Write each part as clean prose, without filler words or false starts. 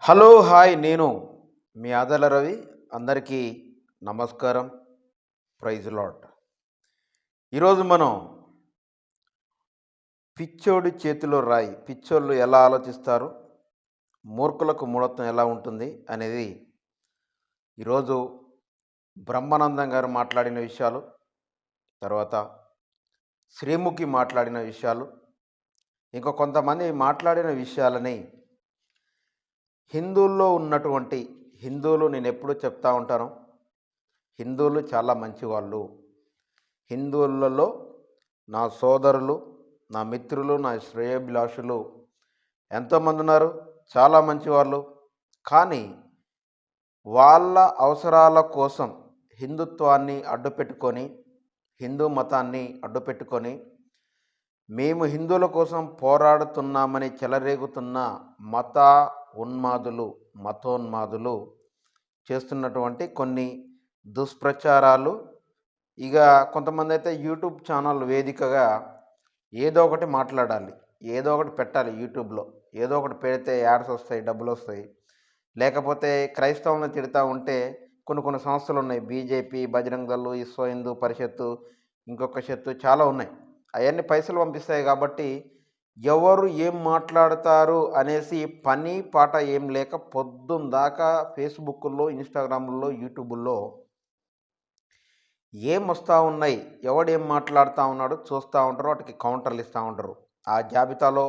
Hello hi నేను మీ ఆదల రవి. అందరికీ నమస్కారం. Praise lord. ఈరోజు మనం పిచ్చోడి చేతిలో రాయి, పిచ్చోళ్ళు ఎలా ఆలోచిస్తారు, మూర్ఖులకు మూఢత్వం ఎలా ఉంటుంది అనేది ఈరోజు బ్రహ్మానందం గారు మాట్లాడిన విషయాలు, తర్వాత శ్రీముఖి మాట్లాడిన విషయాలు, ఇంకా కొంతమంది మాట్లాడిన విషయాలని హిందువులు నేను ఎప్పుడూ చెప్తా ఉంటాను, హిందువులు చాలా మంచివాళ్ళు. హిందువులలో నా సోదరులు, నా మిత్రులు, నా శ్రేయోభిలాషులు ఎంతోమంది ఉన్నారు, చాలా మంచివాళ్ళు. కానీ వాళ్ళ అవసరాల కోసం హిందుత్వాన్ని అడ్డుపెట్టుకొని, హిందూ మతాన్ని అడ్డుపెట్టుకొని, మేము హిందువుల కోసం పోరాడుతున్నామని చెలరేగుతున్న మతోన్మాదులు చేస్తున్నటువంటి కొన్ని దుష్ప్రచారాలు. ఇక కొంతమంది అయితే యూట్యూబ్ ఛానల్ వేదికగా ఏదో ఒకటి మాట్లాడాలి, ఏదో ఒకటి పెట్టాలి. యూట్యూబ్లో ఏదో ఒకటి పెడితే యాడ్స్ వస్తాయి, డబ్బులు వస్తాయి. లేకపోతే క్రైస్తవులను తిడతా ఉంటే కొన్ని సంస్థలు ఉన్నాయి, బీజేపీ, బజరంగ్ దళ్, విశ్వ హిందూ పరిషత్తు, ఇంకొక షత్తు చాలా ఉన్నాయి. అవన్నీ పైసలు పంపిస్తాయి కాబట్టి ఎవరు ఏం మాట్లాడతారు అనేసి పని పాట ఏం లేక పొద్దున్న దాకా ఫేస్బుక్లో, ఇన్స్టాగ్రామ్లో, యూట్యూబుల్లో ఏం వస్తూ ఉన్నాయి, ఎవడేం మాట్లాడుతూ ఉన్నాడు చూస్తూ ఉంటారు, వాటికి కౌంటర్లు ఇస్తూ ఉంటారు. ఆ జాబితాలో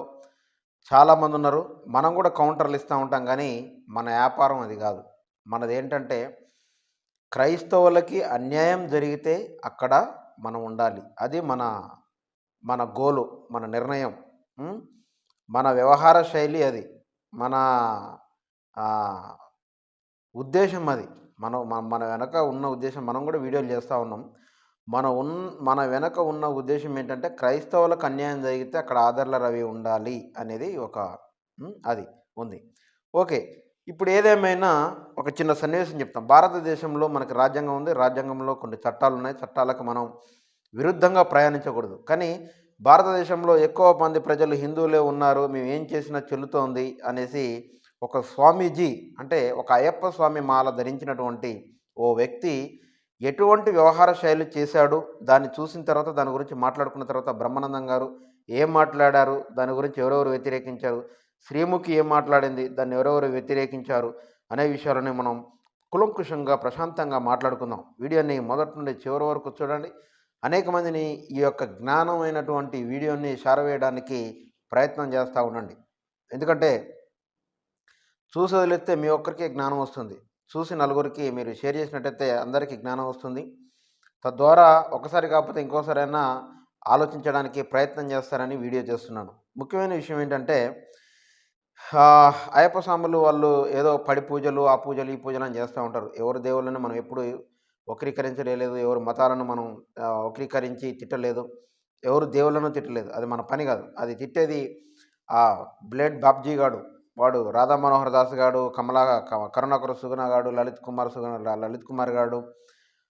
చాలామంది ఉన్నారు. మనం కూడా కౌంటర్లు ఇస్తూ ఉంటాం, కానీ మన వ్యాపారం అది కాదు. మనది ఏంటంటే క్రైస్తవులకి అన్యాయం జరిగితే అక్కడ మనం ఉండాలి. అది మన గోలు, మన నిర్ణయం, మన వ్యవహార శైలి, అది మన ఉద్దేశం. అది మన వెనక ఉన్న ఉద్దేశం. మనం కూడా వీడియోలు చేస్తూ ఉన్నాం. మన వెనక ఉన్న ఉద్దేశం ఏంటంటే క్రైస్తవులకు అన్యాయం జరిగితే అక్కడ ఆదర్ల రవి ఉండాలి అనేది అది ఉంది. ఓకే, ఇప్పుడు ఏదేమైనా ఒక చిన్న సన్నివేశం చెప్తాం. భారతదేశంలో మనకి రాజ్యాంగం ఉంది. రాజ్యాంగంలో కొన్ని చట్టాలు ఉన్నాయి. చట్టాలకు మనం విరుద్ధంగా ప్రయాణించకూడదు. కానీ భారతదేశంలో ఎక్కువ మంది ప్రజలు హిందువులే ఉన్నారు, మేము ఏం చేసినా చెల్లుతోంది అనేసి ఒక స్వామీజీ, అంటే ఒక అయ్యప్ప స్వామి మాల ధరించినటువంటి ఓ వ్యక్తి ఎటువంటి వ్యవహార శైలి చేశాడు, దాన్ని చూసిన తర్వాత, దాని గురించి మాట్లాడుకున్న తర్వాత బ్రహ్మానందం గారు ఏం మాట్లాడారు, దాని గురించి ఎవరెవరు వ్యతిరేకించారు, శ్రీముఖి ఏం మాట్లాడింది, దాన్ని ఎవరెవరు వ్యతిరేకించారు అనే విషయాలని మనం కులంకుషంగా ప్రశాంతంగా మాట్లాడుకుందాం. వీడియోని మొదటి నుండి చివరి వరకు చూడండి. అనేక మందిని ఈ యొక్క జ్ఞానమైనటువంటి వీడియోని చేరవేయడానికి ప్రయత్నం చేస్తూ ఉండండి. ఎందుకంటే చూసి వదిలేస్తే మీ ఒక్కరికే జ్ఞానం వస్తుంది, చూసి నలుగురికి మీరు షేర్ చేసినట్టయితే అందరికీ జ్ఞానం వస్తుంది. తద్వారా ఒకసారి కాకపోతే ఇంకోసారైనా ఆలోచించడానికి ప్రయత్నం చేస్తారని వీడియో చేస్తున్నాను. ముఖ్యమైన విషయం ఏంటంటే అయ్యప్ప స్వాములు వాళ్ళు ఏదో పడి పూజలు, ఆ పూజలు, ఈ పూజలు అని చేస్తూ ఉంటారు. ఎవరు దేవుళ్ళని మనం ఎప్పుడు వక్రీకరించలేదు, ఎవరు మతాలను మనం వక్రీకరించి తిట్టలేదు, ఎవరు దేవుళ్ళను తిట్టలేదు. అది మన పని కాదు. అది తిట్టేది ఆ బ్లేడ్ బాబ్జీ గాడు, వాడు రాధా మనోహర్ దాస్ గాడు, కరుణాకర సుగుణ గాడు, లలిత్ కుమార్ గాడు,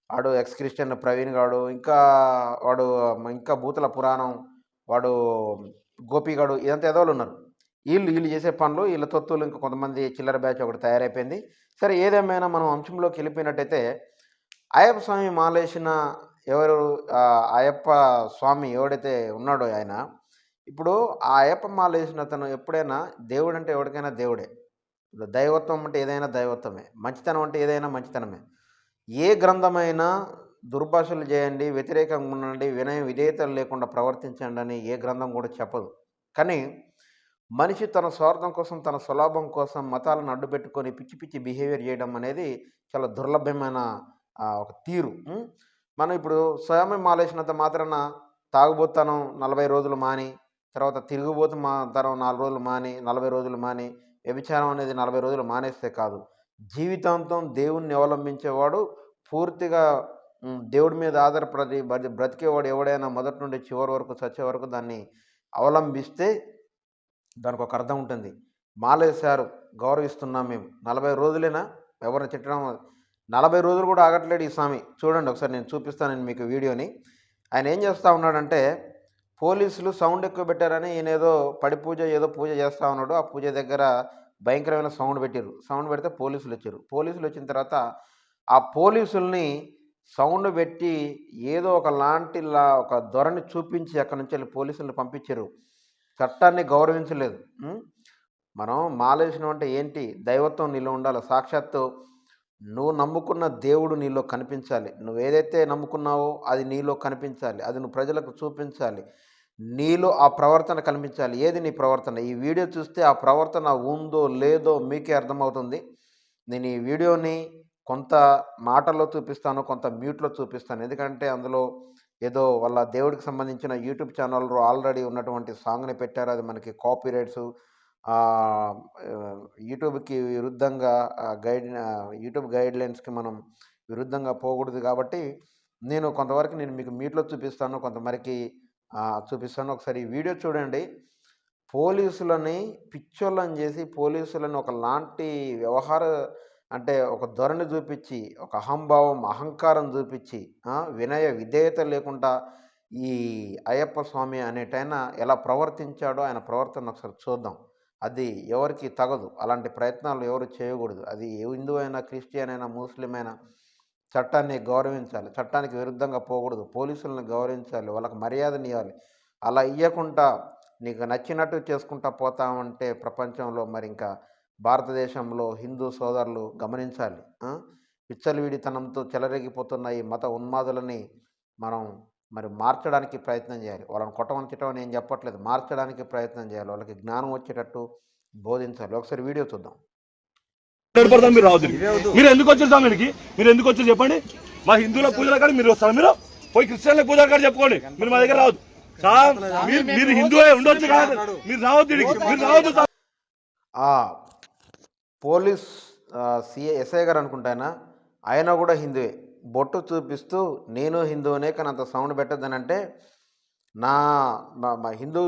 వాడు ఎక్స్ క్రిస్టియన్ ప్రవీణ్ గాడు, ఇంకా భూతల పురాణం వాడు గోపిగాడు, ఇదంతా ఎదవలు ఉన్నారు. వీళ్ళు చేసే పనులు, వీళ్ళ తొత్తులు, ఇంకా కొంతమంది చిల్లర బ్యాచ్ ఒకటి తయారైపోయింది. సరే, ఏదేమైనా మనం అంశంలోకి వెళ్ళిపోయినట్టయితే అయ్యప్ప స్వామి మాలేసిన ఎవరు, అయ్యప్ప స్వామి ఎవడైతే ఉన్నాడో ఆయన, ఇప్పుడు ఆ అయ్యప్ప మాల వేసిన అతను ఎప్పుడైనా దేవుడు అంటే ఎవరికైనా దేవుడే. ఇప్పుడు దైవత్వం అంటే ఏదైనా దైవత్వమే, మంచితనం అంటే ఏదైనా మంచితనమే. ఏ గ్రంథమైనా దుర్భాషలు చేయండి, వ్యతిరేకంగా ఉండండి, వినయం విధేయతలు లేకుండా ప్రవర్తించండి అని ఏ గ్రంథం కూడా చెప్పదు. కానీ మనిషి తన స్వార్థం కోసం, తన స్వలాభం కోసం మతాలను అడ్డుపెట్టుకొని పిచ్చి పిచ్చి బిహేవియర్ చేయడం అనేది చాలా దుర్లభమైన ఒక తీరు. మనం ఇప్పుడు స్వామి మాలేసినంత మాత్రాన తాగుబోతనం 40 రోజులు మాని, తర్వాత తిరుగుబోతు తనం 4 రోజులు మాని, 40 రోజులు మాని, వ్యభిచారం అనేది 40 రోజులు మానేస్తే కాదు, జీవితాంతం దేవుణ్ణి అవలంబించేవాడు, పూర్తిగా దేవుడి మీద ఆధారపడి బ్రతికేవాడు ఎవడైనా మొదటి నుండి చివరి వరకు, చచ్చే వరకు దాన్ని అవలంబిస్తే దానికి ఒక అర్థం ఉంటుంది. మాలేశారు, గౌరవిస్తున్నాం మేము, 40 రోజులేనా ఎవరిని తిట్టడం? 40 రోజులు కూడా ఆగట్లేడు ఈ స్వామి. చూడండి ఒకసారి, నేను చూపిస్తాను మీకు వీడియోని. ఆయన ఏం చేస్తూ ఉన్నాడంటే, పోలీసులు సౌండ్ ఎక్కువ పెట్టారని ఈయన ఏదో పడి పూజ ఏదో పూజ చేస్తూ ఉన్నాడు. ఆ పూజ దగ్గర భయంకరమైన సౌండ్ పెట్టిర్రు. సౌండ్ పెడితే పోలీసులు వచ్చారు. పోలీసులు వచ్చిన తర్వాత ఆ పోలీసుల్ని సౌండ్ పెట్టి ఏదో ఒక ధోరణి చూపించి అక్కడి నుంచి వెళ్ళి పోలీసుల్ని పంపించారు. చట్టాన్ని గౌరవించలేదు. మనం మాలేసినాం అంటే ఏంటి? దైవత్వం నీలో ఉండాలి. సాక్షాత్తు నువ్వు నమ్ముకున్న దేవుడు నీలో కనిపించాలి. నువ్వేదైతే నమ్ముకున్నావో అది నీలో కనిపించాలి. అది నువ్వు ప్రజలకు చూపించాలి. నీలో ఆ ప్రవర్తన కనిపించాలి. ఏది నీ ప్రవర్తన? ఈ వీడియో చూస్తే ఆ ప్రవర్తన ఉందో లేదో మీకే అర్థమవుతుంది. నేను ఈ వీడియోని కొంత మాటల్లో చూపిస్తాను, కొంత మ్యూట్లో చూపిస్తాను. ఎందుకంటే అందులో ఏదో వాళ్ళ దేవుడికి సంబంధించిన యూట్యూబ్ ఛానల్లో ఆల్రెడీ ఉన్నటువంటి సాంగ్ని పెట్టారు. అది మనకి కాపీరైట్స్ యూట్యూబ్కి విరుద్ధంగా యూట్యూబ్ గైడ్లైన్స్కి మనం విరుద్ధంగా పోకూడదు. కాబట్టి నేను కొంతవరకు మీకు మ్యూట్లో చూపిస్తాను, కొంతమరికి చూపిస్తాను. ఒకసారి ఈ వీడియో చూడండి. పోలీసులని పిచ్చోళ్ళని చేసి పోలీసులను ఒకలాంటి అంటే ఒక ధోరణి చూపించి, ఒక అహంభావం అహంకారం చూపించి, వినయ విధేయత లేకుండా ఈ అయ్యప్ప స్వామి అనేటైన ఎలా ప్రవర్తించాడో ఆయన ప్రవర్తన ఒకసారి చూద్దాం. అది ఎవరికి తగదు. అలాంటి ప్రయత్నాలు ఎవరు చేయకూడదు. అది హిందూ అయినా, క్రిస్టియన్ అయినా, ముస్లిం అయినా చట్టాన్ని గౌరవించాలి. చట్టానికి విరుద్ధంగా పోకూడదు. పోలీసులను గౌరవించాలి. వాళ్ళకి మర్యాదనివ్వాలి. అలా ఇవ్వకుండా నీకు నచ్చినట్టు చేసుకుంటా పోతామంటే ప్రపంచంలో మరి ఇంకా భారతదేశంలో హిందూ సోదరులు గమనించాలి. విచ్చలవిడితనంతో చెలరేగిపోతున్న ఈ మత ఉన్మాదులని మనం మరి మార్చడానికి ప్రయత్నం చేయాలి. వాళ్ళని కొట్టమని తిట్టమని నేను చెప్పట్లేదు. మార్చడానికి ప్రయత్నం చేయాలి. వాళ్ళకి జ్ఞానం వచ్చేటట్టు బోధించాలి. ఒకసారి వీడియో చూద్దాం. మీరు రావద్దు. మీరు ఎందుకు వచ్చారు స్వామికి? మీరు ఎందుకు వచ్చారు చెప్పండి. మా హిందువుల పూజల కాడ మీరు వస్తారు. మీరు పోయి క్రిస్టియన్ల పూజల కాడ చెప్పుకోండి. మీరు మా దగ్గర రావద్దు. మీరు హిందువే ఉండొచ్చు కాదు, మీరు రావద్దు. మీరు రావద్దు. పోలీస్ ఎస్ఐ గారు అనుకుంటానా, ఆయన కూడా హిందువే. బొట్టు చూపిస్తూ నేను హిందువునే కానీ అంత సౌండ్ పెట్టద్దని నా హిందూ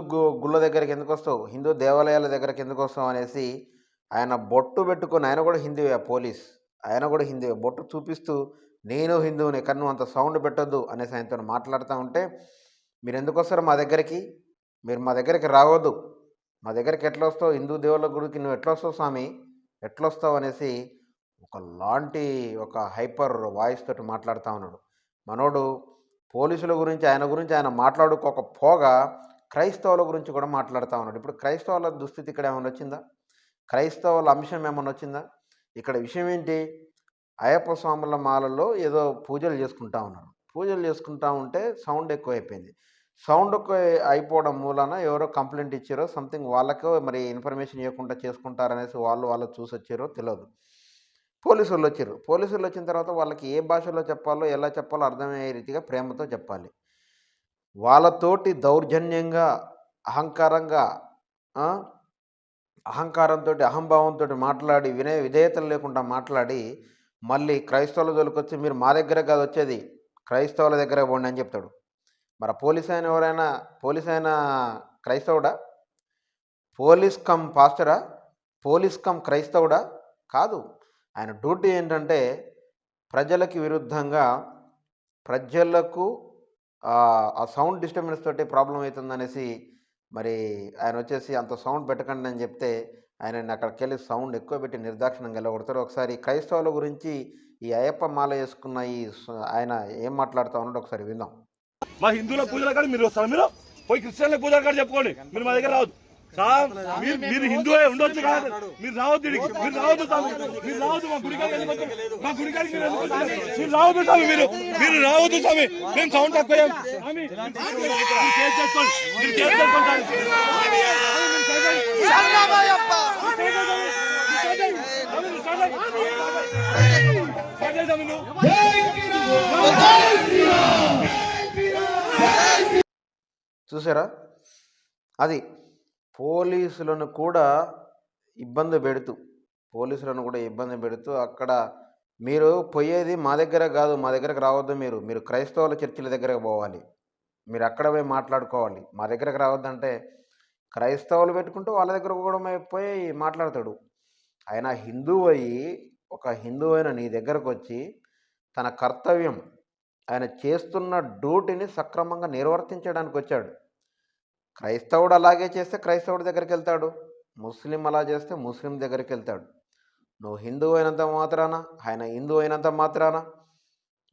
గుళ్ళ దగ్గరికి ఎందుకు వస్తావు, హిందూ దేవాలయాల దగ్గరికి ఎందుకు వస్తావు అనేసి ఆయన బొట్టు పెట్టుకొని, ఆయన కూడా హిందువే. పోలీస్ ఆయన కూడా హిందువే. బొట్టు చూపిస్తూ నేను హిందువునే కానీ నువ్వు అంత సౌండ్ పెట్టద్దు అనేసి ఆయనతో మాట్లాడుతూ ఉంటే, మీరు ఎందుకు వస్తారు మా దగ్గరికి? మీరు మా దగ్గరికి రావద్దు. మా దగ్గరికి ఎట్లా వస్తావు? హిందూ దేవుళ్ళ గుడికి నువ్వు ఎట్లా వస్తావు స్వామి, ఎట్లా వస్తావు అనేసి ఒక హైపర్ వాయిస్ తోటి మాట్లాడుతూ ఉన్నాడు. మనోడు పోలీసుల గురించి ఆయన మాట్లాడుకోకపోగా క్రైస్తవుల గురించి కూడా మాట్లాడుతూ ఉన్నాడు. ఇప్పుడు క్రైస్తవుల దుస్థితి ఇక్కడ ఏమైనా వచ్చిందా? క్రైస్తవుల అంశం ఏమన్నా వచ్చిందా? ఇక్కడ విషయం ఏంటి? అయ్యప్ప స్వాముల మాలలో ఏదో పూజలు చేసుకుంటా ఉన్నారు. పూజలు చేసుకుంటా ఉంటే సౌండ్ ఎక్కువైపోయింది. సౌండ్ ఎక్కువ అయిపోవడం మూలాన ఎవరో కంప్లైంట్ ఇచ్చారో సంథింగ్, వాళ్ళకో మరి ఇన్ఫర్మేషన్ ఇవ్వకుండా చేసుకుంటారనేసి వాళ్ళు చూసి వచ్చారో తెలియదు. పోలీసులు వచ్చారు. పోలీసులు వచ్చిన తర్వాత వాళ్ళకి ఏ భాషలో చెప్పాలో, ఎలా చెప్పాలో అర్థమయ్యే రీతిగా ప్రేమతో చెప్పాలి. వాళ్ళతోటి దౌర్జన్యంగా, అహంకారంతో, అహంభావంతో మాట్లాడి, వినయ విధేయతలు లేకుండా మాట్లాడి, మళ్ళీ క్రైస్తవుల జోలికొచ్చి మీరు మా దగ్గర కాదు వచ్చేది, క్రైస్తవుల దగ్గర పోండి అని చెప్తాడు. మరి పోలీస్ అయినా క్రైస్తవుడా? పోలీస్ కమ్ పాస్టరా? పోలీస్ కమ్ క్రైస్తవుడా? కాదు. ఆయన డ్యూటీ ఏంటంటే ప్రజలకి విరుద్ధంగా, ప్రజలకు ఆ సౌండ్ డిస్టర్బెన్స్ తోటి ప్రాబ్లం అవుతుందనేసి మరి ఆయన వచ్చేసి అంత సౌండ్ పెట్టకండి అని చెప్తే ఆయన అక్కడికి వెళ్ళి సౌండ్ ఎక్కువ పెట్టి నిర్దాక్షిణంగా వెళ్ళగొడతారు. ఒకసారి క్రైస్తవుల గురించి ఈ అయ్యప్ప మాల వేసుకున్న ఆయన ఏం మాట్లాడుతూ ఉన్నాడో ఒకసారి విందాం. మా హిందువుల పూజల కాడ మీరు వస్తారు. మీరు పోయి క్రిస్టియన్ల పూజల కాడ చెప్పుకోండి. మీరు మా దగ్గర రావద్దు. మీరు హిందువే ఉండొచ్చు కాదు, మీరు రావద్దు. మీరు రావద్దు స్వామి. మీరు రావద్దు. మా గుడికాడికి మీరు రావద్దు స్వామి. మీరు రావద్దు స్వామి. మేము సౌండ్ తక్కువ చేసుకోండి. మీరు చేసుకోండి. చూసారా? అది పోలీసులను కూడా ఇబ్బంది పెడుతూ అక్కడ మీరు పోయేది మా దగ్గర కాదు, మా దగ్గరకు రావద్దు. మీరు క్రైస్తవుల చర్చిల దగ్గరకు పోవాలి. మీరు అక్కడ పోయి మాట్లాడుకోవాలి. మా దగ్గరకు రావద్దంటే క్రైస్తవులు పెట్టుకుంటూ వాళ్ళ దగ్గర కూడా పోయి మాట్లాడతాడు. ఆయన ఒక హిందువు అయిన నీ దగ్గరకు వచ్చి తన కర్తవ్యం, ఆయన చేస్తున్న డ్యూటీని సక్రమంగా నిర్వర్తించడానికి వచ్చాడు. క్రైస్తవుడు అలాగే చేస్తే క్రైస్తవుడి దగ్గరికి వెళ్తాడు. ముస్లిం అలా చేస్తే ముస్లిం దగ్గరికి వెళ్తాడు. నువ్వు హిందువు అయినంత మాత్రాన, ఆయన హిందువు అయినంత మాత్రాన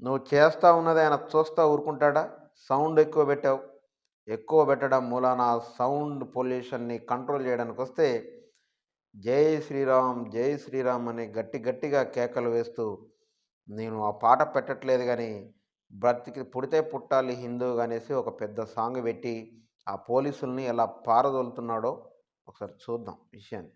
నువ్వు చేస్తూ ఉన్నది ఆయన చూస్తూ ఊరుకుంటాడా? సౌండ్ ఎక్కువ పెట్టావు. ఎక్కువ పెట్టడం మూలాన సౌండ్ పొల్యూషన్ని కంట్రోల్ చేయడానికి వస్తే జై శ్రీరామ్ జై శ్రీరామ్ అని గట్టిగా కేకలు వేస్తూ నేను ఆ పాట పెట్టట్లేదు కానీ బ్రతికి పుడితే పుట్టాలి హిందువుగా అనేసి ఒక పెద్ద సాంగ్ పెట్టి ఆ పోలీసుల్ని ఎలా పారదోలుతున్నాడో ఒకసారి చూద్దాం విషయాన్ని.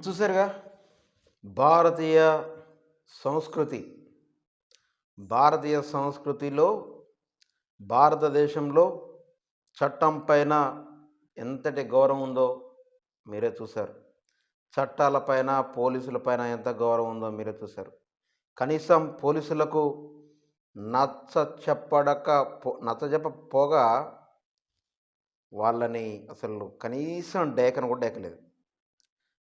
చూసారుగా భారతీయ సంస్కృతిలో భారతదేశంలో చట్టం పైన ఎంతటి గౌరవం ఉందో మీరే చూశారు. చట్టాలపైన పోలీసులపైన ఎంత గౌరవం ఉందో మీరే చూశారు. కనీసం పోలీసులకు నచ్చజెప్పపోగా వాళ్ళని అసలు కనీసం డేకను కూడా డేకలేదు.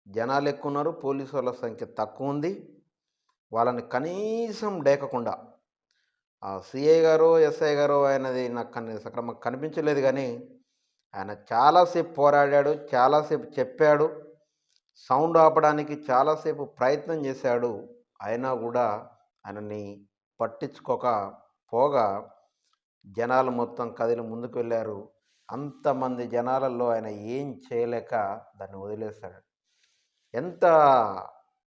జనాలు ఎక్కువ ఉన్నారు, పోలీసు వాళ్ళ సంఖ్య తక్కువ ఉంది. వాళ్ళని కనీసం డేకకుండా ఆ సిఐ గారు ఎస్ఐ గారు ఆయనది నాకు సక్రమంగా కనిపించలేదు కానీ ఆయన చాలాసేపు పోరాడాడు, చాలాసేపు చెప్పాడు, సౌండ్ ఆపడానికి చాలాసేపు ప్రయత్నం చేశాడు. అయినా కూడా ఆయనని పట్టించుకోకపోగా జనాలు మొత్తం కదిలి ముందుకు వెళ్ళారు. అంతమంది జనాలలో ఆయన ఏం చేయలేక దాన్ని వదిలేశాడు. ఎంత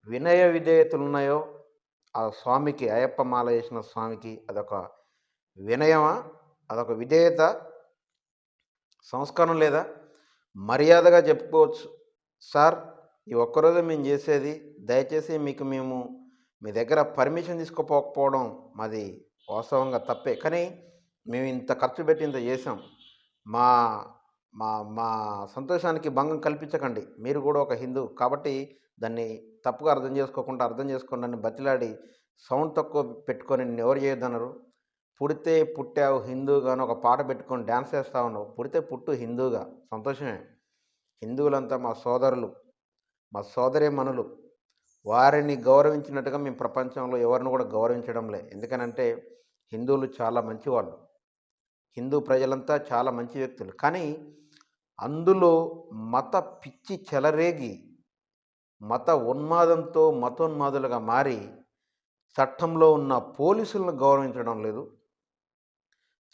వినయ విధేయతలు ఉన్నాయో ఆ స్వామికి, అయ్యప్ప మాల వేసిన స్వామికి అదొక వినయమా, అదొక విధేయత, సంస్కారం లేదా? మర్యాదగా చెప్పుకోవచ్చు, సార్ ఈ ఒక్కరోజు మేము చేసేది, దయచేసి మేము మీ దగ్గర పర్మిషన్ తీసుకోకపోవడం మాది వాస్తవంగా తప్పే, కానీ మేము ఇంత ఖర్చు పెట్టి ఇంత చేసాం, మా మా మా సంతోషానికి భంగం కల్పించకండి. మీరు కూడా ఒక హిందూ కాబట్టి దాన్ని తప్పుగా అర్థం చేసుకోకుండా అర్థం చేసుకోండి అని బతిలాడి సౌండ్ తక్కువ పెట్టుకొని నిన్నెవరు చేయొద్దన్నారు? పుడితే పుట్టావు హిందూగా అని ఒక పాట పెట్టుకొని డాన్స్ చేస్తా ఉన్నావు. పుడితే పుట్టు హిందూగా సంతోషమే. హిందువులంతా మా సోదరులు, మా సోదరీమణులు. వారిని గౌరవించినట్టుగా మేము ప్రపంచంలో ఎవరిని కూడా గౌరవించడంలే. ఎందుకనంటే హిందువులు చాలా మంచివాళ్ళు. హిందూ ప్రజలంతా చాలా మంచి వ్యక్తులు. కానీ అందులో మత పిచ్చి చెలరేగి, మత ఉన్మాదంతో మతోన్మాదులుగా మారి చట్టంలో ఉన్న పోలీసులను గౌరవించడం లేదు,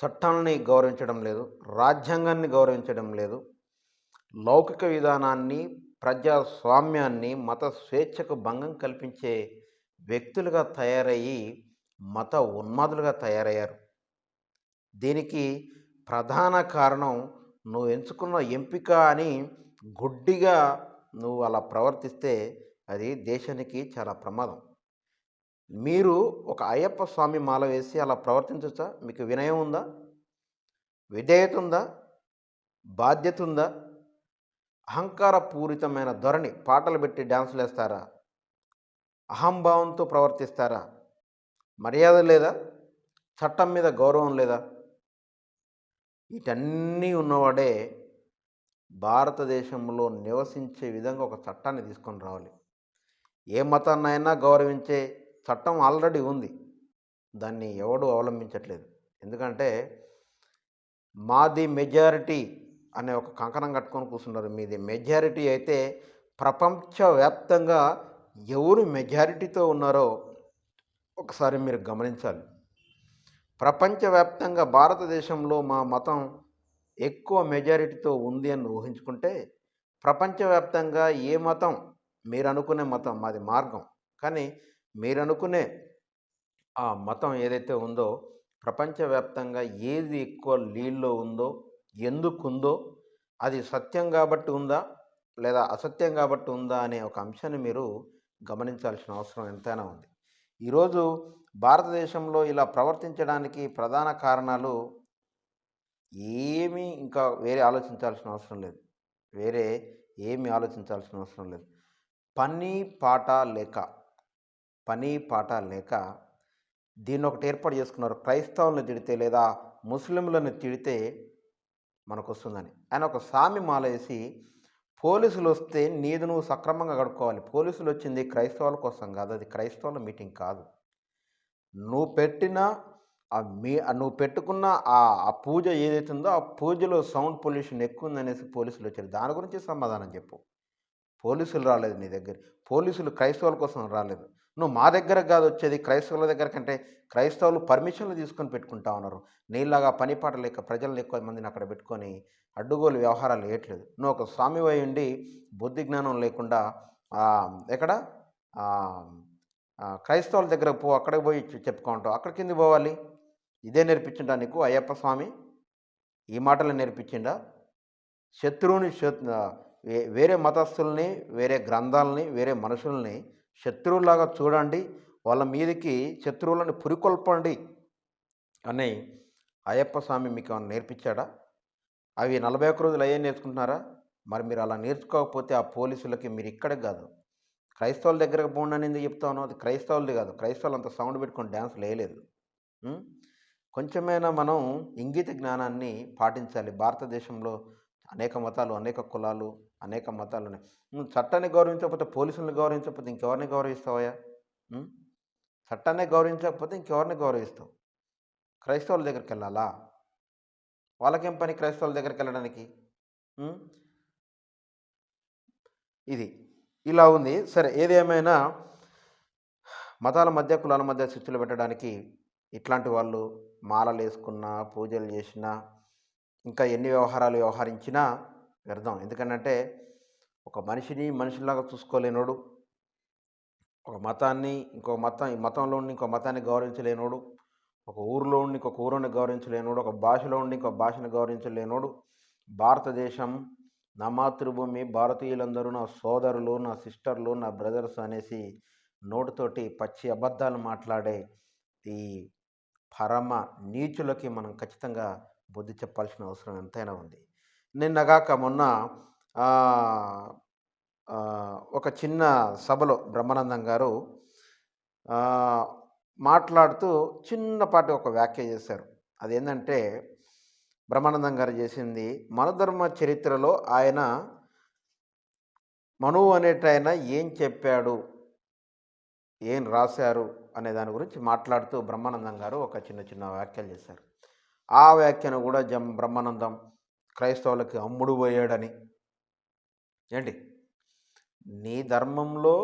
చట్టాలని గౌరవించడం లేదు, రాజ్యాంగాన్ని గౌరవించడం లేదు, లౌకిక విధానాన్ని, ప్రజాస్వామ్యాన్ని, మత స్వేచ్ఛకు భంగం కల్పించే వ్యక్తులుగా తయారయ్యి మత ఉన్మాదులుగా తయారయ్యారు. దీనికి ప్రధాన కారణం నువ్వు ఎంచుకున్న ఎంపిక అని గుడ్డిగా నువ్వు అలా ప్రవర్తిస్తే అది దేశానికి చాలా ప్రమాదం. మీరు ఒక అయ్యప్ప స్వామి మాల వేసి అలా ప్రవర్తించవచ్చా? మీకు వినయం ఉందా? విధేయత ఉందా? బాధ్యత ఉందా? అహంకారపూరితమైన ధోరణి, పాటలు పెట్టి డ్యాన్సులు వేస్తారా? అహంభావంతో ప్రవర్తిస్తారా? మర్యాద లేదా? చట్టం మీద గౌరవం లేదా? వీటన్నీ ఉన్నవాడే భారతదేశంలో నివసించే విధంగా ఒక చట్టాన్ని తీసుకొని రావాలి. ఏ మతాన్నైనా గౌరవించే చట్టం ఆల్రెడీ ఉంది. దాన్ని ఎవడు అవలంబించట్లేదు. ఎందుకంటే మాది మెజారిటీ అనే ఒక కంకణం కట్టుకొని కూర్చున్నారు. మీది మెజారిటీ అయితే ప్రపంచవ్యాప్తంగా ఎవరు మెజారిటీతో ఉన్నారో ఒకసారి మీరు గమనించాలి. ప్రపంచవ్యాప్తంగా భారతదేశంలో మా మతం ఎక్కువ మెజారిటీతో ఉంది అని ఊహించుకుంటే ప్రపంచవ్యాప్తంగా ఏ మతం మీరు అనుకునే మతం మాది మార్గం. కానీ మీరు అనుకునే ఆ మతం ఏదైతే ఉందో ప్రపంచవ్యాప్తంగా ఏది ఎక్కువ లీడ్లో ఉందో, ఎందుకుందో, అది సత్యం కాబట్టి ఉందా లేదా అసత్యం కాబట్టి ఉందా అనే ఒక అంశాన్ని మీరు గమనించాల్సిన అవసరం ఎంతైనా ఉంది. ఈరోజు భారతదేశంలో ఇలా ప్రవర్తించడానికి ప్రధాన కారణాలు ఏమీ ఇంకా వేరే ఆలోచించాల్సిన అవసరం లేదు. వేరే ఏమీ ఆలోచించాల్సిన అవసరం లేదు. పని పాట లేక దీన్ని ఒకటి ఏర్పాటు చేసుకున్నారు. క్రైస్తవులను తిడితే లేదా ముస్లింలను తిడితే మనకు వస్తుందని. ఆయన ఒక సామి మాల వేసి పోలీసులు వస్తే నీది నువ్వు సక్రమంగా గడుపుకోవాలి. పోలీసులు వచ్చింది క్రైస్తవుల కోసం కాదు, అది క్రైస్తవుల మీటింగ్ కాదు. నువ్వు పెట్టిన నువ్వు పెట్టుకున్న ఆ పూజ ఏదైతే ఉందో ఆ పూజలో సౌండ్ పొల్యూషన్ ఎక్కువ ఉందనేసి పోలీసులు వచ్చారు. దాని గురించి సమాధానం చెప్పు. పోలీసులు రాలేదు నీ దగ్గర. పోలీసులు క్రైస్తవుల కోసం రాలేదు. నువ్వు మా దగ్గర కాదు వచ్చేది, క్రైస్తవుల దగ్గర కంటే క్రైస్తవులు పర్మిషన్లు తీసుకొని పెట్టుకుంటా ఉన్నారు. నీలాగా పని పాట లేక ప్రజలను ఎక్కువ మందిని అక్కడ పెట్టుకొని అడ్డుగోలు వ్యవహారాలు వేయట్లేదు. నువ్వు ఒక స్వామివై ఉండి బుద్ధి జ్ఞానం లేకుండా ఎక్కడ క్రైస్తవుల దగ్గర పో, అక్కడికి పోయి చెప్పుకుంటావు. అక్కడికి కింద పోవాలి. ఇదే నేర్పించిండా నీకు అయ్యప్ప స్వామి? ఈ మాటలు నేర్పించిండా? శత్రువుని వేరే మతస్థుల్ని, వేరే గ్రంథాలని, వేరే మనుషుల్ని శత్రువులాగా చూడండి, వాళ్ళ మీదకి శత్రువులను పురికొల్పండి అని అయ్యప్ప స్వామి మీకు ఏమైనా నేర్పించాడా? అవి 41 రోజులు అయ్యే నేర్చుకుంటున్నారా? మరి మీరు అలా నేర్చుకోకపోతే ఆ పోలీసులకి మీరు ఇక్కడికి కాదు క్రైస్తవుల దగ్గరకు పోండి అని ఎందుకు చెప్తాను? అది క్రైస్తవులది కాదు. క్రైస్తవులు అంత సౌండ్ పెట్టుకొని డ్యాన్స్లు వేయలేదు. కొంచెమైనా మనం ఇంగిత జ్ఞానాన్ని పాటించాలి. భారతదేశంలో అనేక మతాలు, అనేక కులాలు, అనేక మతాలు ఉన్నాయి. నువ్వు చట్టాన్ని గౌరవించకపోతే, పోలీసులను గౌరవించకపోతే ఇంకెవరిని గౌరవిస్తావయ్యా? చట్టాన్ని గౌరవించకపోతే ఇంకెవరిని గౌరవిస్తావు? క్రైస్తవుల దగ్గరికి వెళ్ళాలా? వాళ్ళకేం పని క్రైస్తవుల దగ్గరికి వెళ్ళడానికి? ఇది ఇలా ఉంది. సరే, ఏది ఏమైనా మతాల మధ్య, కులాల మధ్య చిచ్చులు పెట్టడానికి ఇట్లాంటి వాళ్ళు మాలలు వేసుకున్నా, పూజలు చేసినా, ఇంకా ఎన్ని వ్యవహారాలు వ్యవహరించినా వ్యర్థం. ఎందుకంటే ఒక మనిషిని మనిషిలాగా చూసుకోలేనోడు, ఒక మతాన్ని ఇంకో మతంలో ఉండి ఇంకో మతాన్ని గౌరవించలేనోడు, ఒక ఊరిలో ఉండి ఇంకొక ఊరిని గౌరవించలేనోడు, ఒక భాషలో ఉండి ఇంకో భాషను గౌరవించలేనోడు. భారతదేశం నా మాతృభూమి, భారతీయులందరూ నా సోదరులు, నా సిస్టర్లు, నా బ్రదర్స్ అనేసి నోటితోటి పచ్చి అబద్ధాలు మాట్లాడే ఈ పరమ నీచులకి మనం ఖచ్చితంగా బుద్ధి చెప్పాల్సిన అవసరం ఎంతైనా ఉంది. నిన్నగాక మొన్న ఒక చిన్న సభలో బ్రహ్మానందం గారు మాట్లాడుతూ చిన్నపాటి ఒక వ్యాఖ్య చేశారు. అదేంటంటే బ్రహ్మానందం గారు చేసింది, మనధర్మ చరిత్రలో ఆయన మనువు అనేటాయన ఏం చెప్పాడు, ఏం రాశారు అనే దాని గురించి మాట్లాడుతూ బ్రహ్మానందం గారు ఒక చిన్న వ్యాఖ్యలు చేశారు. ఆ వ్యాఖ్యను కూడా బ్రహ్మానందం క్రైస్తవులకి అమ్ముడు పోయాడని, ఏంటి నీ ధర్మంలో,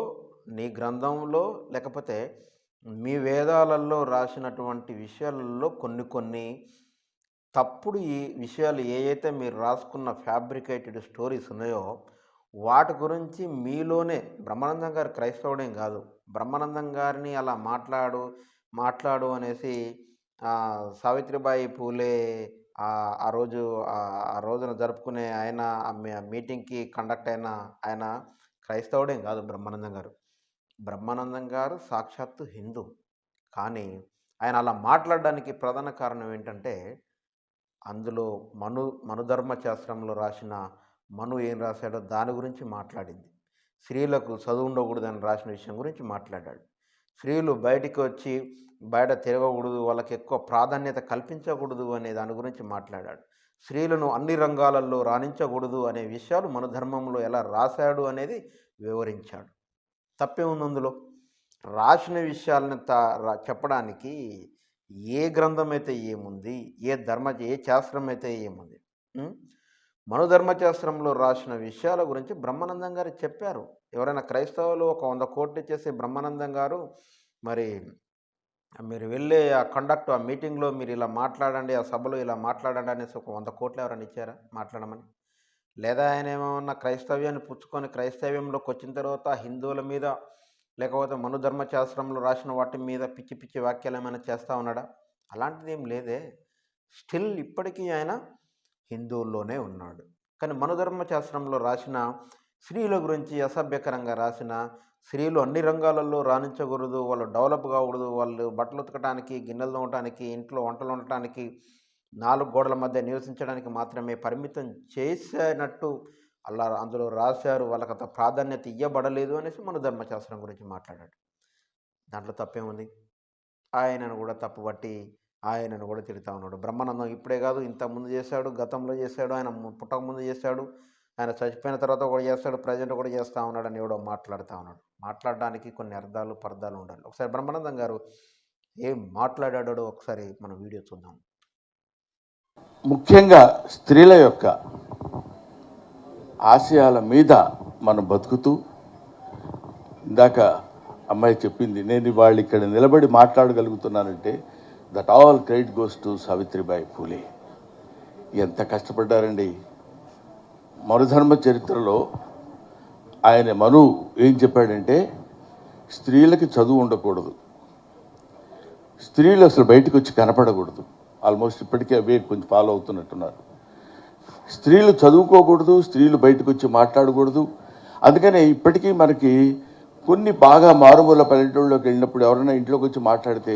నీ గ్రంథంలో, లేకపోతే మీ వేదాలలో రాసినటువంటి విషయాలలో కొన్ని తప్పుడు ఈ విషయాలు ఏవైతే మీరు రాసుకున్న ఫ్యాబ్రికేటెడ్ స్టోరీస్ ఉన్నాయో వాటి గురించి మీలోనే, బ్రహ్మానందం గారు క్రైస్తవుడేం కాదు, బ్రహ్మానందం గారిని అలా మాట్లాడు అనేసి సావిత్రిబాయి పూలే ఆ రోజున జరుపుకునే ఆయన మీటింగ్కి కండక్ట్ అయిన ఆయన క్రైస్తవుడేం కాదు బ్రహ్మానందం గారు. బ్రహ్మానందం గారు సాక్షాత్తు హిందూ. కానీ ఆయన అలా మాట్లాడడానికి ప్రధాన కారణం ఏంటంటే, అందులో మనుధర్మ శాస్త్రంలో రాసిన మను ఏం రాశాడో దాని గురించి మాట్లాడింది. స్త్రీలకు చదువు ఉండకూడదని రాసిన విషయం గురించి మాట్లాడాడు. స్త్రీలు బయటికి వచ్చి బయట తిరగకూడదు, వాళ్ళకి ఎక్కువ ప్రాధాన్యత కల్పించకూడదు అనే దాని గురించి మాట్లాడాడు. స్త్రీలను అన్ని రంగాలలో రాణించకూడదు అనే విషయాలు మన ధర్మంలో ఎలా రాశాడు అనేది వివరించాడు. తప్పే ఉంది అందులో. రాసిన విషయాలను చెప్పడానికి ఏ గ్రంథం అయితే ఏముంది, ఏ శాస్త్రం అయితే ఏముంది? మనుధర్మశాస్త్రంలో రాసిన విషయాల గురించి బ్రహ్మానందం గారు చెప్పారు. ఎవరైనా క్రైస్తవులు ఒక 100 కోట్లు ఇచ్చేసి బ్రహ్మానందం గారు మరి మీరు వెళ్ళే ఆ మీటింగ్లో మీరు ఇలా మాట్లాడండి, ఆ సభలో ఇలా మాట్లాడండి అనేసి ఒక 100 కోట్లు ఎవరైనా ఇచ్చారా మాట్లాడమని? లేదా ఆయన ఏమన్నా క్రైస్తవ్యాన్ని పుచ్చుకొని క్రైస్తవ్యంలోకి వచ్చిన తర్వాత హిందువుల మీద, లేకపోతే మనుధర్మశాస్త్రంలో రాసిన వాటి మీద పిచ్చి పిచ్చి వ్యాఖ్యలు ఏమైనా చేస్తూ ఉన్నాడా? అలాంటిది ఏం లేదే. స్టిల్ ఇప్పటికీ ఆయన హిందువుల్లోనే ఉన్నాడు. కానీ మనుధర్మశాస్త్రంలో రాసిన స్త్రీల గురించి అసభ్యకరంగా రాసిన, స్త్రీలు అన్ని రంగాలలో రాణించకూడదు, వాళ్ళు డెవలప్ కాకూడదు, వాళ్ళు బట్టలు ఉతకడానికి, గిన్నెలు తోమటానికి, ఇంట్లో వంటలు వండటానికి, 4 గోడల మధ్య నివసించడానికి మాత్రమే పరిమితం చేసినట్టు అందులో రాశారు. వాళ్ళకి అంత ప్రాధాన్యత ఇవ్వబడలేదు అనేసి మన ధర్మశాస్త్రం గురించి మాట్లాడాడు. దాంట్లో తప్పేముంది? ఆయనను కూడా తప్పుపట్టి ఆయనను కూడా తిరుగుతూ ఉన్నాడు. బ్రహ్మానందం ఇప్పుడే కాదు, ఇంతకుముందు చేశాడు, గతంలో చేశాడు, ఆయన పుట్టకముందు చేశాడు, ఆయన చచ్చిపోయిన తర్వాత కూడా చేస్తాడు, ప్రజెంట్ కూడా చేస్తూ ఉన్నాడు అని ఎవడో మాట్లాడుతూ ఉన్నాడు. మాట్లాడడానికి కొన్ని అర్థాలు పర్థాలు ఉండాలి. ఒకసారి బ్రహ్మానందం గారు ఏం మాట్లాడాడో ఒకసారి మనం వీడియో చూద్దాం. ముఖ్యంగా స్త్రీల యొక్క ఆశయాల మీద మనం బతుకుతూ, ఇందాక అమ్మాయి చెప్పింది, నేను వాళ్ళు ఇక్కడ నిలబడి మాట్లాడగలుగుతున్నానంటే that all credit goes to Savitribai Phule. ఎంత కష్టపడ్డారండి. మనుధర్మ చరిత్రలో ఆయన మను ఏం చెప్పాడంటే, స్త్రీలకి చదువు ఉండకూడదు, స్త్రీలు అసలు బయటకు వచ్చి కనపడకూడదు. ఆల్మోస్ట్ ఇప్పటికే అవే కొంచెం ఫాలో అవుతున్నట్టున్నారు. స్త్రీలు చదువుకోకూడదు, స్త్రీలు బయటకు వచ్చి మాట్లాడకూడదు. అందుకనే ఇప్పటికీ మనకి కొన్ని బాగా మారుమూల పల్లెటూళ్ళలోకి వెళ్ళినప్పుడు ఎవరైనా ఇంట్లోకి వచ్చి మాట్లాడితే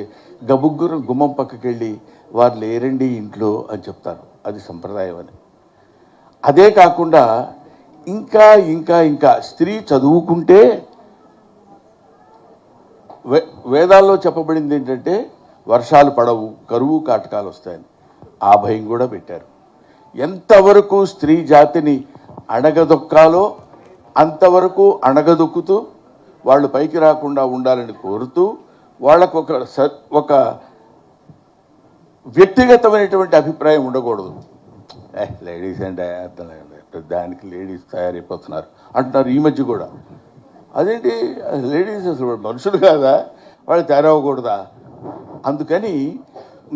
గబుగ్గురు గుమ్మం పక్కకి వెళ్ళి వారు లేరండి ఇంట్లో అని చెప్తారు. అది సంప్రదాయం అని. అదే కాకుండా ఇంకా ఇంకా ఇంకా స్త్రీ చదువుకుంటే వేదాల్లో చెప్పబడింది ఏంటంటే వర్షాలు పడవు, కరువు కాటకాలు వస్తాయని. ఆ భయం కూడా పెట్టారు. ఎంతవరకు స్త్రీ జాతిని అణగదొక్కాలో అంతవరకు అణగదొక్కుతూ వాళ్ళు పైకి రాకుండా ఉండాలని కోరుతూ వాళ్ళకు ఒక వ్యక్తిగతమైనటువంటి అభిప్రాయం ఉండకూడదు. లేడీస్ అంటే దానికి లేడీస్ తయారైపోతున్నారు అంటున్నారు ఈ మధ్య కూడా. అదేంటి లేడీస్ అసలు మనుషులు కాదా, వాళ్ళు తయారవ్వకూడదా? అందుకని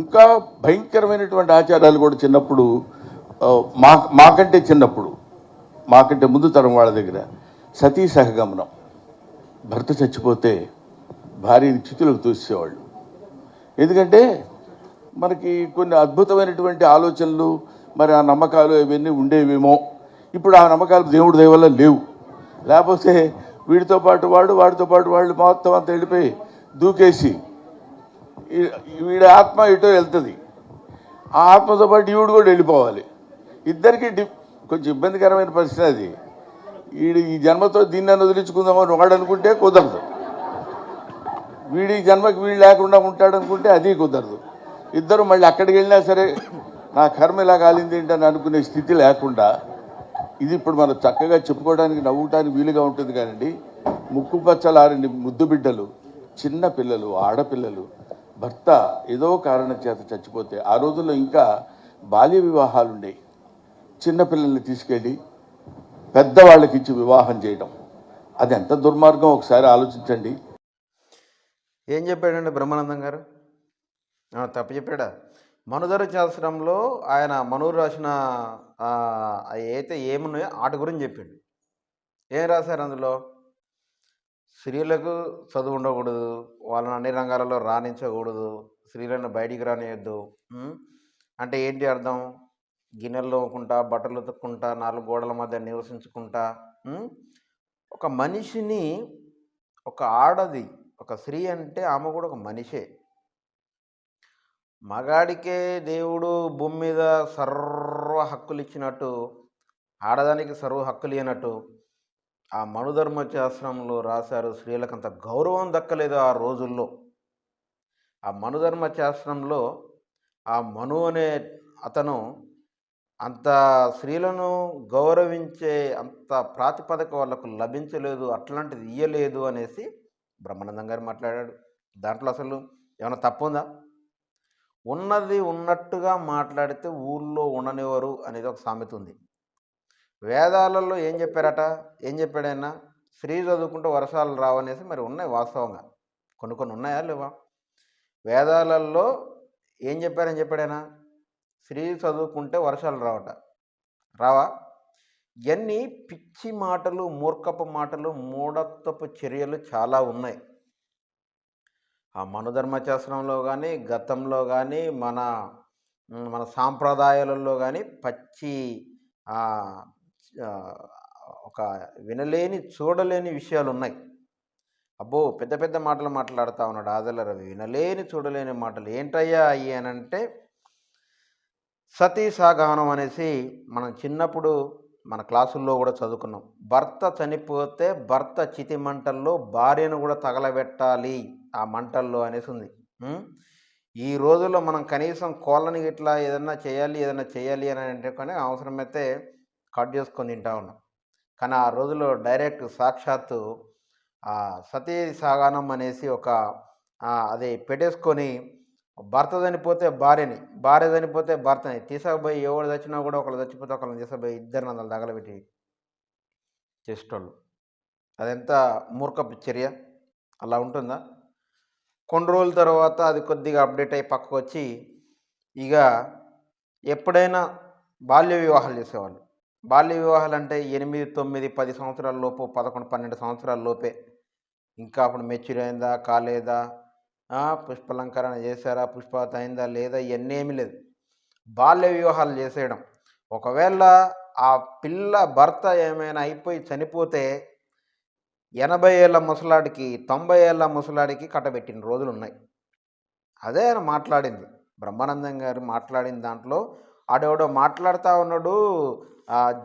ఇంకా భయంకరమైనటువంటి ఆచారాలు కూడా చిన్నప్పుడు మాకంటే ముందు తరం వాళ్ళ దగ్గర సతీ సహగమనం. భర్త చచ్చిపోతే భార్యని చితులకు తోసేవాళ్ళు. ఎందుకంటే మనకి కొన్ని అద్భుతమైనటువంటి ఆలోచనలు, మరి ఆ నమ్మకాలు ఇవన్నీ ఉండేవేమో. ఇప్పుడు ఆ నమ్మకాలు దేవుడి దయ వల్ల లేవు. లేకపోతే వీడితో పాటు వాడితో పాటు వాళ్ళు మొత్తం అంతా వెళ్ళిపోయి దూకేసి వీడి ఆత్మ ఎటో వెళ్తుంది, ఆ ఆత్మతో పాటు ఈవిడు కూడా వెళ్ళిపోవాలి. ఇద్దరికి కొంచెం ఇబ్బందికరమైన పరిస్థితి అది. ఈ జన్మతో దీన్ని వదిలించుకుందామని వాడు అనుకుంటే కుదరదు, వీడి జన్మకి వీడు లేకుండా ఉంటాడనుకుంటే అది కుదరదు. ఇద్దరు మళ్ళీ అక్కడికి వెళ్ళినా సరే నా కర్మ ఇలా కాలింది ఏంటని అనుకునే స్థితి లేకుండా, ఇది ఇప్పుడు మనం చక్కగా చెప్పుకోవడానికి నవ్వుటానికి వీలుగా ఉంటుంది. కానండి, ముక్కు పచ్చలారని ముద్దు బిడ్డలు, చిన్న పిల్లలు, ఆడపిల్లలు భర్త ఏదో కారణం చేత చచ్చిపోతే, ఆ రోజుల్లో ఇంకా బాల్య వివాహాలు ఉండేవి. చిన్నపిల్లల్ని తీసుకెళ్ళి పెద్దవాళ్ళకి ఇచ్చి వివాహం చేయడం, అది ఎంత దుర్మార్గం ఒకసారి ఆలోచించండి. ఏం చెప్పాడండి బ్రహ్మానందం గారు? తప్పు చెప్పాడా? మనుధర శాస్త్రంలో ఆయన మనువు రాసిన అయితే ఏమున్నాయో వాటి గురించి చెప్పిండు. ఏం రాశారు అందులో? స్త్రీలకు చదువు ఉండకూడదు, వాళ్ళని అన్ని రంగాలలో రాణించకూడదు, స్త్రీలను బయటికి రానియద్దు. అంటే ఏంటి అర్థం? గిన్నెలు తోముకుంటా, బట్టలు ఉతుక్కుంటా, 4 గోడల మధ్య నివసించుకుంటా, ఒక మనిషిని, ఒక ఆడది, ఒక స్త్రీ అంటే ఆమె కూడా ఒక మనిషే. మగాడికే దేవుడు భూమి మీద సర్వ హక్కులు ఇచ్చినట్టు, ఆడదానికి సర్వ హక్కులు ఇవ్వనట్టు ఆ మనుధర్మ శాస్త్రంలో రాశారు. స్త్రీలకు అంత గౌరవం దక్కలేదు ఆ రోజుల్లో. ఆ మనుధర్మ శాస్త్రంలో ఆ మను అనే అతను అంత స్త్రీలను గౌరవించే అంత ప్రాతిపదిక వాళ్ళకు లభించలేదు, అట్లాంటిది ఇయ్యలేదు అనేసి బ్రహ్మానందం గారు మాట్లాడాడు. దాంట్లో అసలు ఏమైనా తప్పు ఉందా? ఉన్నది ఉన్నట్టుగా మాట్లాడితే ఊళ్ళో ఉండనివ్వరు అనేది ఒక సామెత ఉంది. వేదాలలో ఏం చెప్పాడైనా? స్త్రీ చదువుకుంటే వర్షాలు రావనేసి మరి ఉన్నాయి వాస్తవంగా, కొన్ని ఉన్నాయా లేవా? వేదాలలో ఏం చెప్పాడైనా? స్త్రీ చదువుకుంటే వర్షాలు రావా? ఇవన్నీ పిచ్చి మాటలు, మూర్ఖపు మాటలు, మూఢత్వపు చర్యలు చాలా ఉన్నాయి. ఆ మనుధర్మశాస్త్రంలో కానీ, గతంలో కానీ, మన సాంప్రదాయాలలో కానీ పచ్చి ఒక వినలేని, చూడలేని విషయాలు ఉన్నాయి. అబ్బో, పెద్ద పెద్ద మాటలు మాట్లాడుతూ ఉన్నాడు ఆదల రవి. వినలేని, చూడలేని మాటలు ఏంటయ్యా అయ్యి అని అంటే, సతీ సాగమనం అనేసి మనం చిన్నప్పుడు మన క్లాసుల్లో కూడా చదువుకున్నాం. భర్త చనిపోతే భర్త చితి మంటల్లో భార్యను కూడా తగలబెట్టాలి ఆ మంటల్లో అనేసి ఉంది. ఈ రోజుల్లో మనం కనీసం కోళ్ళని ఇట్లా ఏదైనా చేయాలి అని అంటే కానీ అవసరమైతే కట్ చేసుకొని తింటా ఉన్నాం. కానీ ఆ రోజుల్లో డైరెక్ట్ సాక్షాత్తు సతీ సాగమనం అనేసి ఒక అది పెట్టేసుకొని, భర్త చనిపోతే భార్యని, భార్య చనిపోతే భర్తని తీసుకుపోయి, ఎవరు చచ్చినా కూడా ఒకళ్ళు చచ్చిపోతే ఒకళ్ళని తీసుకుపోయి ఇద్దరిని అందులో తగలబెట్టి చేసేటోళ్ళు. అదెంత మూర్ఖపు చర్య! అలా ఉంటుందా? కొన్ని రోజుల తర్వాత అది కొద్దిగా అప్డేట్ అయ్యి పక్కకు వచ్చి, ఇక ఎప్పుడైనా బాల్య వివాహాలు చేసేవాళ్ళు. బాల్య వివాహాలు అంటే 8, 9, 10 సంవత్సరాల లోపు, 11, 12 సంవత్సరాల లోపే. ఇంకా అప్పుడు మెచ్యూర్ అయిందా కాలేదా, పుష్పలంకరణ చేశారా, పుష్పవతి అయిందా లేదా, ఇవన్నీ ఏమీ లేదు. బాల్య వివాహాలు చేసేయడం. ఒకవేళ ఆ పిల్ల భర్త ఏమైనా అయిపోయి చనిపోతే 80 ఏళ్ళ ముసలాడికి, 90 ఏళ్ళ ముసలాడికి కట్టబెట్టిన రోజులు ఉన్నాయి. అదే ఆయన మాట్లాడింది. బ్రహ్మానందం గారు మాట్లాడిన దాంట్లో ఆడెవడో మాట్లాడుతూ ఉన్నాడు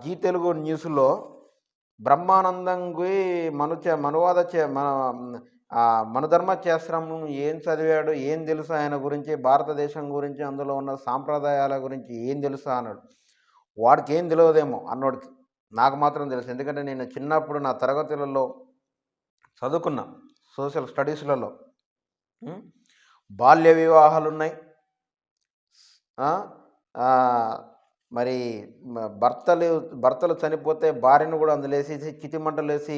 జీ తెలుగు న్యూస్లో. బ్రహ్మానందంకి మనుధర్మ శాస్త్రం ఏం చదివాడు, ఏం తెలుసు ఆయన గురించి, భారతదేశం గురించి, అందులో ఉన్న సాంప్రదాయాల గురించి ఏం తెలుసా అన్నాడు. వాడికి ఏం తెలియదేమో అన్నోడికి. నాకు మాత్రం తెలుసు, ఎందుకంటే నేను చిన్నప్పుడు నా తరగతులలో చదువుకున్నా, సోషల్ స్టడీస్లలో. బాల్య వివాహాలు ఉన్నాయి. మరి భర్తలు చనిపోతే భార్యను కూడా అందులేసి చితిమంటలు వేసి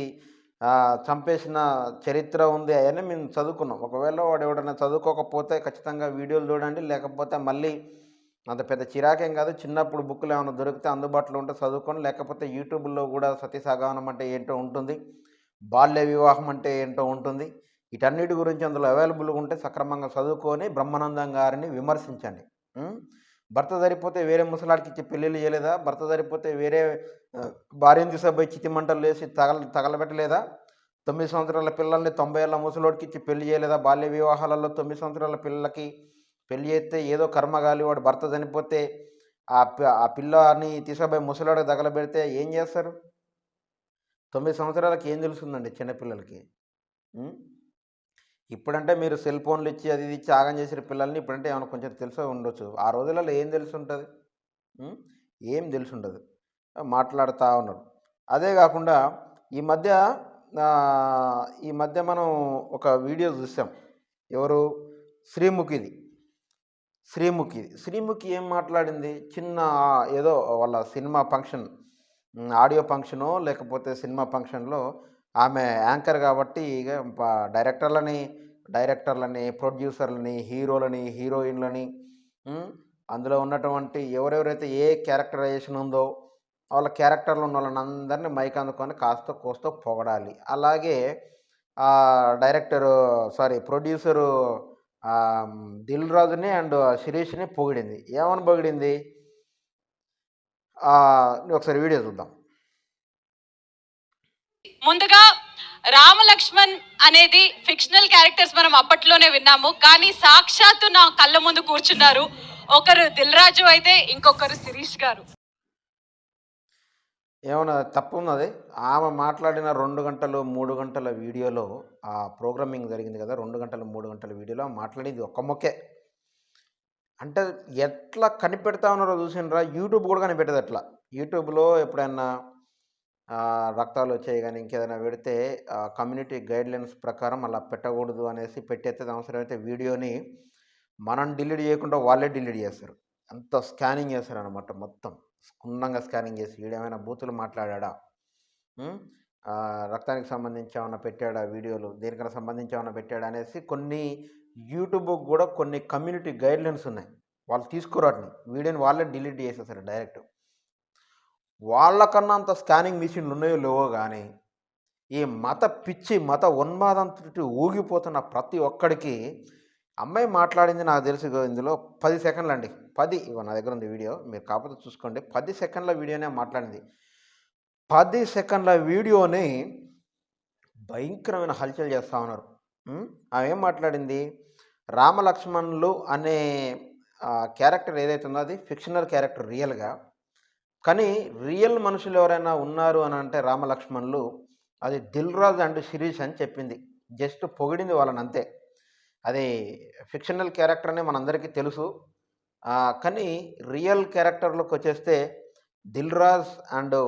చంపేసిన చరిత్ర ఉంది. అవన్నీ మేము చదువుకున్నాం. ఒకవేళ వాడు ఎవడన్నా చదువుకోకపోతే ఖచ్చితంగా వీడియోలు చూడండి, లేకపోతే మళ్ళీ అంత పెద్ద చిరాకేం కాదు, చిన్నప్పుడు బుక్కులు ఏమైనా దొరికితే అందుబాటులో ఉంటే చదువుకోండి, లేకపోతే యూట్యూబ్లో కూడా సతీ సాగమనం అంటే ఏంటో ఉంటుంది, బాల్య వివాహం అంటే ఏంటో ఉంటుంది. వీటన్నిటి గురించి అందులో అవైలబుల్గా ఉంటే సక్రమంగా చదువుకొని బ్రహ్మానందం గారిని విమర్శించండి. భర్త సరిపోతే వేరే ముసలాడికి ఇచ్చి పెళ్ళిళ్ళు చేయలేదా? భర్త సరిపోతే వేరే భార్యను తీసుకుపోయి చితిమంటలు వేసి తగలబెట్టలేదా? 9 సంవత్సరాల పిల్లల్ని 90 ఏళ్ళ ముసలోడికి ఇచ్చి పెళ్లి చేయలేదా? బాల్య వివాహాలలో 9 సంవత్సరాల పిల్లలకి పెళ్లి చేస్తే ఏదో కర్మగాలి, వాడు భర్త చనిపోతే ఆ పిల్లని తీసుకుపోయి ముసలోడికి తగలబెడితే ఏం చేస్తారు? 9 సంవత్సరాలకి ఏం తెలుస్తుందండి చిన్నపిల్లలకి? హ్మ్. ఇప్పుడంటే మీరు సెల్ ఫోన్లు ఇచ్చి అది ఇది ఇచ్చి ఆగం చేసిన పిల్లల్ని ఇప్పుడంటే ఏమైనా కొంచెం తెలిసే ఉండొచ్చు. ఆ రోజులలో ఏం తెలిసుంటది? హ్మ్. ఏం తెలిసుండదు. మాట్లాడుతా ఉన్నారు. అదే గాకుండా ఈ మధ్య ఈ మధ్య మనం ఒక వీడియో చూసాం. ఎవరు? శ్రీముఖిది. శ్రీముఖి ఏం మాట్లాడింది? చిన్న ఏదో వాళ్ళ సినిమా ఫంక్షన్, ఆడియో ఫంక్షనో లేకపోతే సినిమా ఫంక్షన్‌లో ఆమె యాంకర్ కాబట్టి ఇగ డైరెక్టర్లని ప్రొడ్యూసర్‌లని, హీరోలని, హీరోయిన్‌లని, హ్మ్. అందులో ఉన్నటువంటి ఎవరెవరైతే ఏ క్యారెక్టరైజేషన్ ఉందో వాళ్ళ క్యారెక్టర్‌లో ఉన్నోళ్ళనందరిని మైక్ అందుకొని కాస్తో కూస్తో పొగడాలి. అలాగే ప్రొడ్యూసరు 'దిల్ రాజుని' అండ్ 'శిరీష్‌ని' పొగిడింది. ఏమని పొగిడింది? ఒకసారి వీడియో చూద్దాం. ముందుగా రామ లక్ష్మణ్ అనేది ఫిక్షనల్ క్యారెక్టర్స్ మనం అప్పట్లోనే విన్నాము, కానీ సాక్షాత్తు నా కళ్ళ ముందు కూర్చున్నారు. ఒకరు దిల్ రాజు అయితే ఇంకొకరు శిరీష్ గారు. ఏమన్నా తప్పున్నది? ఆమె మాట్లాడిన 2 గంటలు, 3 గంటల వీడియోలో ప్రోగ్రామింగ్ జరిగింది కదా! 2 గంటలు, 3 గంటల వీడియోలో మాట్లాడేది ఒక్క మొక్కే. అంటే ఎట్లా కనిపెడతా ఉన్నారో చూసిండ్రా? యూట్యూబ్ కూడా కనిపెట్టదు అట్లా. యూట్యూబ్‌లో ఎప్పుడన్నా రక్తాలొచ్చాయి గానీ, ఇంకేదైనా పెడితే కమ్యూనిటీ గైడ్‌లైన్స్ ప్రకారం అలా పెట్టకూడదు అనేసి పెట్టేత్తది. అవసరమైతే వీడియోని మనం డిలీట్ చేయకుండా వాళ్ళే డిలీట్ చేస్తారు. అంత స్కానింగ్ చేస్తారనమాట మొత్తం. క్షుణ్ణంగా స్కానింగ్ చేసి ఈడేమైనా బూతులు మాట్లాడాడా? హ్మ్. రక్తానికి సంబంధించి ఏమన్నా పెట్టాడా వీడియోలు? దేనికైనా సంబంధించి ఏమన్నా పెట్టాడా? అనేసి కొన్ని యూట్యూబ్‌కి కూడా కొన్ని కమ్యూనిటీ గైడ్‌లైన్స్ ఉన్నాయి. వాళ్ళు తీసుకోరు వాటిని. వీడియోని వాళ్ళే డిలీట్ చేసేస్తారు డైరెక్ట్. వాళ్ళకన్నా అంత స్కానింగ్ మిషన్లు ఉన్నాయో లేవో గానీ, ఈ మత పిచ్చి, మత ఉన్మాదంతోటి ఊగిపోతున్న ప్రతి ఒక్కడికి అమ్మాయి మాట్లాడింది నాకు తెలిసి ఇందులో 10 సెకండ్లండి. 10 ఇగో నా దగ్గర ఉంది వీడియో. మీరు కాకపోతే చూసుకోండి. 10 సెకండ్ల వీడియోనే మాట్లాడింది. 10 సెకండ్ల వీడియోని భయంకరమైన హల్చల్ చేస్తా ఉన్నారు. ఆమె ఏం మాట్లాడింది? రామలక్ష్మణులు అనే క్యారెక్టర్ ఏదైతే ఉందో అది ఫిక్షనల్ క్యారెక్టర్ రియల్‌గా. కానీ రియల్ మనుషులు ఎవరైనా ఉన్నారు అని అంటే రామలక్ష్మణులు అది 'దిల్ రాజు అండ్ శిరీష్' అని చెప్పింది. జస్ట్ పొగిడింది వాళ్ళనంతే. అది ఫిక్షనల్ క్యారెక్టర్ అని మనందరికీ తెలుసు. కానీ రియల్ క్యారెక్టర్‌లోకొచ్చేస్తే 'దిల్ రాజు అండ్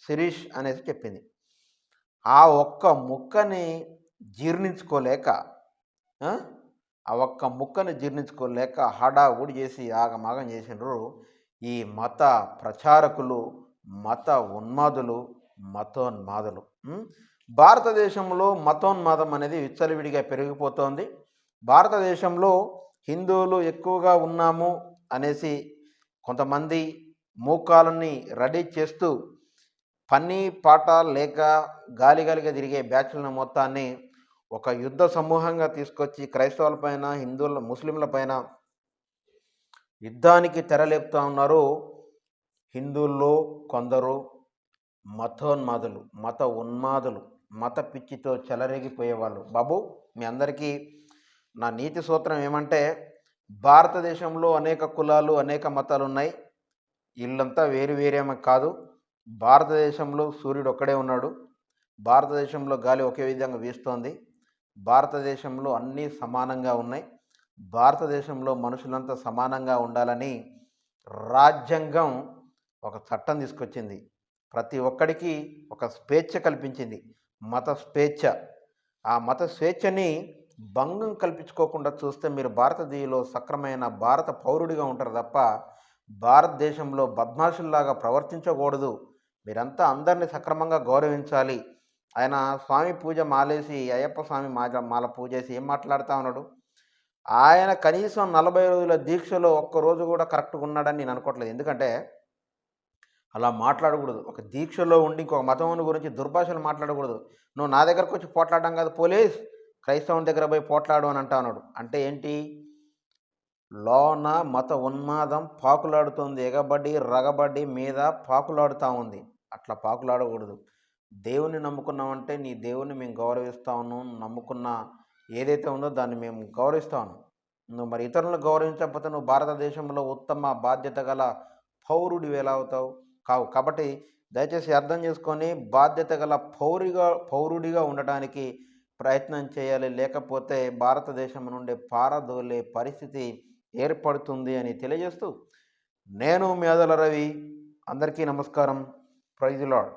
శిరీష్' అనేసి చెప్పింది. ఆ ఒక్క ముక్కని జీర్ణించుకోలేక ఆ ఒక్క ముక్కని జీర్ణించుకోలేక హడావుడి చేసి ఆగమాగం చేసిండ్రు ఈ మత ప్రచారకులు, మత ఉన్మాదులు, మతోన్మాదులు. భారతదేశంలో మతోన్మాదం అనేది విచ్చలవిడిగా పెరిగిపోతోంది. భారతదేశంలో హిందువులు ఎక్కువగా ఉన్నాము అనేసి కొంతమంది మూకాలని రెడీ చేస్తూ పని పాట లేక గాలిగా తిరిగే బ్యాచ్లను మొత్తాన్ని ఒక యుద్ధ సమూహంగా తీసుకొచ్చి క్రైస్తవులపైన, ముస్లింలపైన యుద్ధానికి తెరలేపుతా ఉన్నారు. హిందువుల్లో కొందరు మతోన్మాదులు, మత ఉన్మాదులు, మత పిచ్చితో చెలరేగిపోయేవాళ్ళు. బాబు, మీ అందరికీ నా నీతి సూత్రం ఏమంటే, భారతదేశంలో అనేక కులాలు, అనేక మతాలు ఉన్నాయి. వీళ్ళంతా వేరు వేరేమో కాదు. భారతదేశంలో సూర్యుడు ఒక్కడే ఉన్నాడు. భారతదేశంలో గాలి ఒకే విధంగా వీస్తోంది. భారతదేశంలో అన్నీ సమానంగా ఉన్నాయి. భారతదేశంలో మనుషులంతా సమానంగా ఉండాలని రాజ్యాంగం ఒక చట్టం తీసుకొచ్చింది. ప్రతి ఒక్కడికి ఒక స్వేచ్ఛ కల్పించింది, మత స్వేచ్ఛ. ఆ మత స్వేచ్ఛని భంగం కల్పించుకోకుండా చూస్తే మీరు భారతీయులో సక్రమైన భారత పౌరుడిగా ఉంటారు తప్ప భారతదేశంలో బద్మాషుల్లాగా ప్రవర్తించకూడదు. మీరంతా అందరినీ సక్రమంగా గౌరవించాలి. ఆయన స్వామి పూజ మాలేసి, అయ్యప్ప స్వామి మాల పూజేసి ఏం మాట్లాడుతూ ఉన్నాడు? ఆయన కనీసం 40 రోజుల దీక్షలో ఒక్కరోజు కూడా కరెక్ట్గా ఉన్నాడని నేను అనుకోవట్లేదు. ఎందుకంటే అలా మాట్లాడకూడదు. ఒక దీక్షలో ఉండి ఇంకొక మతం గురించి దుర్భాషలు మాట్లాడకూడదు. నువ్వు నా దగ్గరకు వచ్చి పోట్లాడడం కాదు, పోలీస్ క్రైస్తవం దగ్గర పోయి పోట్లాడు అని అంటా ఉన్నాడు. అంటే ఏంటి? లోన మత ఉన్మాదం పాకులాడుతుంది. ఎగబడి రగబడి మీద పాకులాడుతూ ఉంది. అట్లా పాకులాడకూడదు. దేవుని నమ్ముకున్నామంటే నీ దేవుని మేము గౌరవిస్తాను. నమ్ముకున్న ఏదైతే ఉందో దాన్ని మేము గౌరవిస్తాను. నువ్వు మరి ఇతరులను గౌరవించకపోతే నువ్వు భారతదేశంలో ఉత్తమ బాధ్యత గల పౌరుడివి ఎలా అవుతావు? కావు. కాబట్టి దయచేసి అర్థం చేసుకొని బాధ్యత గల పౌరుడిగా ఉండటానికి ప్రయత్నం చేయాలి. లేకపోతే భారతదేశం నుండి పారదోలే పరిస్థితి ఏర్పడుతుంది అని తెలియజేస్తూ, నేను మీ అదల రవి. అందరికీ నమస్కారం. Praise the lord.